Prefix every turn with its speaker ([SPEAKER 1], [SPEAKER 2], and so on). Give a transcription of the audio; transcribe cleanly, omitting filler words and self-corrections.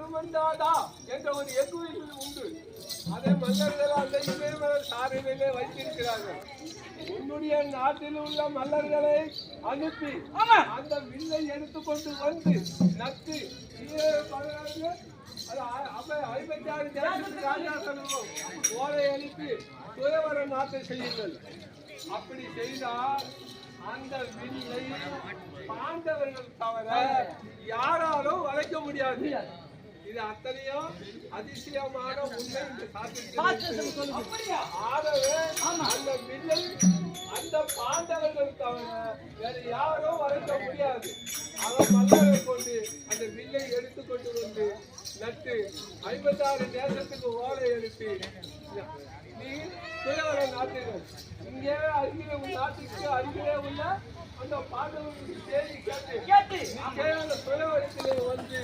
[SPEAKER 1] அனுமந்தாதா என்ற ஒரு எக்குவில் உண்டு. அதை மல்லர்கள் அந்த இமயமலை சாரணியிலே வைத்திருக்கிறார்கள். உன்னுடைய நாட்டில் உள்ள மல்லர்களை அனுப்பி அந்த வில்லை எடுத்துக்கொண்டு வந்து நட்டு 56 தேசத்துக்கு ராஜாசனமும் ஓலை அனுப்பி சுயவர நாட்டை செய்யுங்கள். அப்படி செய்தால் அந்த வில்லை பாண்டவர்கள் தவிர யாராலும் வளைக்க முடியாது. இது அத்தனையும் அதிசயமான உண்மை. ஆகவே அந்த வில்லை அந்த பாண்டவர்கள் தவிர வேறு யாரும் வளைக்க முடியாது. அவன் மல்லரை கொண்டு அந்த வில்லை எடுத்துக்கொண்டு வந்து நட்டு 56 தேசத்துக்கு ஓலை எழுப்பி நீ சுயவர நாட்டினர் இங்கே அருகிலே உள்ள நாட்டுக்கு அருகிலே உள்ள அந்த பாண்டவர்களுக்கு செய்தி கேட்டு சுயவரத்திலே வந்து